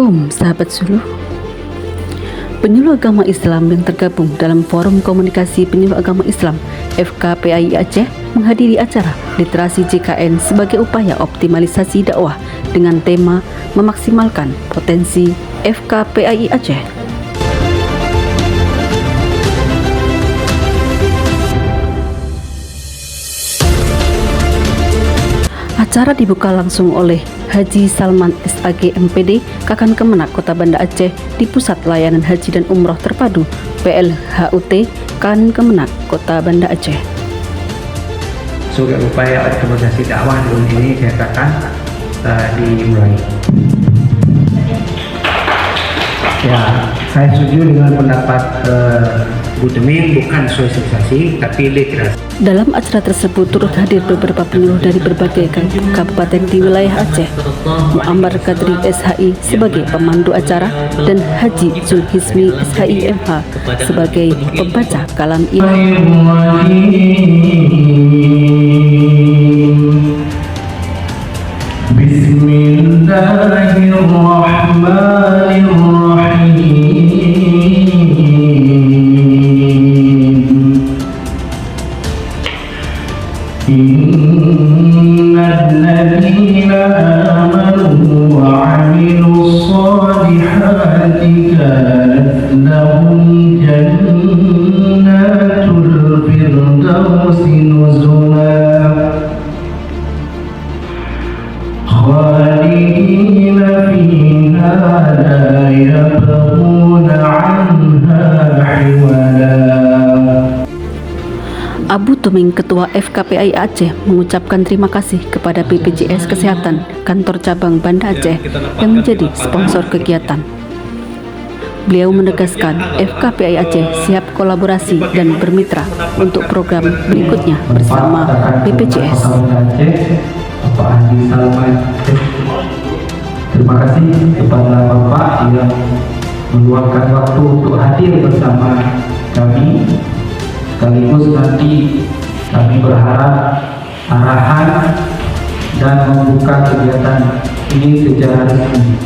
Assalamualaikum sahabat Suluh. Penyuluh agama Islam yang tergabung dalam Forum Komunikasi Penyuluh Agama Islam FKPAI Aceh menghadiri acara literasi JKN sebagai upaya optimalisasi dakwah dengan tema memaksimalkan potensi FKPAI Aceh. Acara dibuka langsung oleh Haji Salman SAG MPD Kakan Kemenak Kota Banda Aceh di Pusat Layanan Haji dan Umroh Terpadu PLHUT Kakan Kemenak Kota Banda Aceh. Sebagai upaya optimalisasi dakwah tahun ini saya katakan dimulai. Ya, saya setuju dengan pendapat Bu Temin, bukan sosialisasi tapi literasi. Dalam acara tersebut turut hadir beberapa penyuluh dari berbagai kabupaten di wilayah Aceh, Muammar Kadri SHI sebagai pemandu acara dan Haji Zulkifli SHI MH sebagai pembaca kalam ilahi. Innalladzina amanu wa 'amilus solihati kanat lahum jannatul firdausi nuzula khalidina fiha la yabghuna 'anha hiwala. Abu Tuming, Ketua FKPAI Aceh, mengucapkan terima kasih kepada BPJS Kesehatan Kantor Cabang Banda Aceh yang menjadi sponsor kegiatan. Beliau menegaskan FKPAI Aceh siap kolaborasi dan bermitra untuk program berikutnya bersama BPJS. Bapak Haji Salman, terima kasih kepada Bapak yang meluangkan waktu untuk hadir bersama kami. Sekaligus nanti kami berharap arahan dan membuka kegiatan ini secara resmi.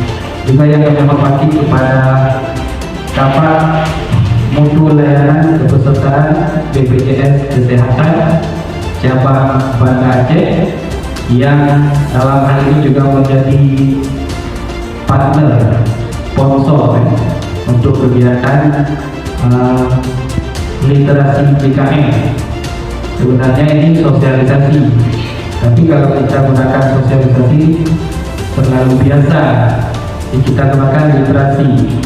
Juga yang kami hormati kepada Kabak Mutu Layanan Kepesertaan BPJS Kesehatan Cabang Banda Aceh yang dalam hal ini juga menjadi partner sponsor untuk kegiatan literasi JKN. Sebenarnya ini sosialisasi, tapi kalau kita gunakan sosialisasi terlalu biasa, kita gunakan literasi.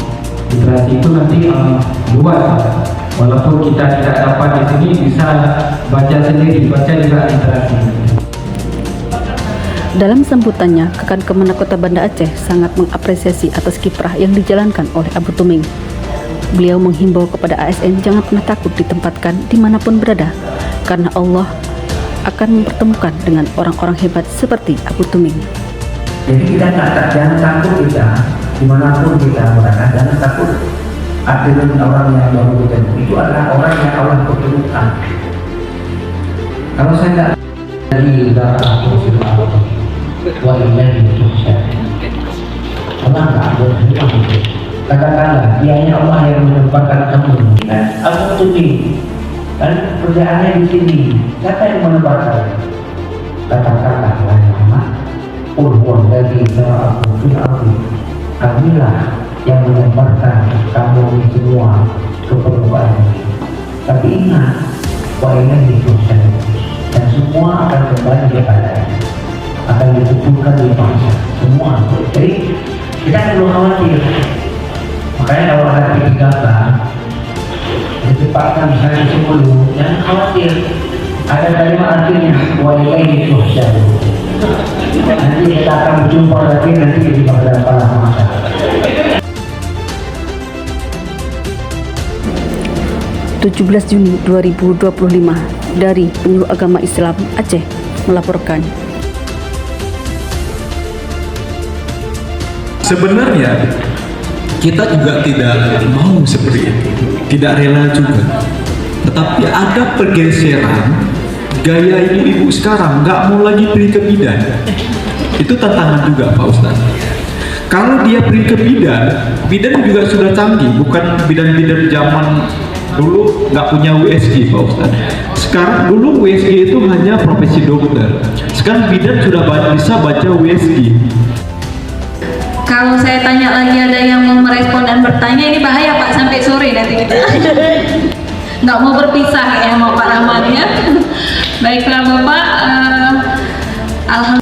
Literasi itu nanti luas, walaupun kita tidak dapat di sini bisa baca sendiri, baca juga literasi. Dalam sambutannya, Kakan Kemenak Kota Banda Aceh sangat mengapresiasi atas kiprah yang dijalankan oleh Abu Tuming. Beliau menghimbau kepada ASN jangan pernah takut ditempatkan dimanapun berada, karena Allah akan mempertemukan dengan orang-orang hebat seperti Abu Tuming. Jadi kita jangan takut, kita dimanapun kita berada, jangan takut. Artinya orang yang baru bertemu itu adalah orang yang Allah pertemukan. Kalau saya tidak dari darah Rasulullah wa ilahi tuhsyar, Allah tidak ada. Katakanlah, dianya Allah yang menempatkan kamu. Abu Tuming, dan kerjaannya di sini. Siapa yang menempatkan? Katakanlah, lama. Urwan dari aku fil ardi. Kamilah yang menempatkan kamu semua keperluan ini. Tapi ingat, wa ilahi tuhsyar, dan semua akan kembali kepada akan ditentukan di bangsa semua. Jadi kita perlu khawatir. Makanya kalau ada kegiatan dicepatkan misalnya 10, jangan khawatir. Ada kalimat artinya wa ilaihi tuhsyarun. Nanti kita akan berjumpa lagi nanti di beberapa masa. – 17 Juni 2025 dari Penyuluh Agama Islam Aceh melaporkan. Sebenarnya kita juga tidak mau seperti itu, tidak rela juga. Tetapi ada pergeseran gaya ibu-ibu sekarang, nggak mau lagi beli ke bidan. Itu tantangan juga Pak Ustadz. Kalau dia print ke bidan, bidan juga sudah canggih, bukan bidan-bidan zaman dulu nggak punya USG Pak Ustadz. Sekarang dulu USG itu hanya profesi dokter. Sekarang bidan sudah bisa baca USG. Kalau saya tanya lagi ada yang mau merespon dan bertanya, ini bahaya Pak, sampai sore nanti kita nggak mau berpisah ya mau Pak Rahman ya. Baiklah Bapak, alhamdulillah.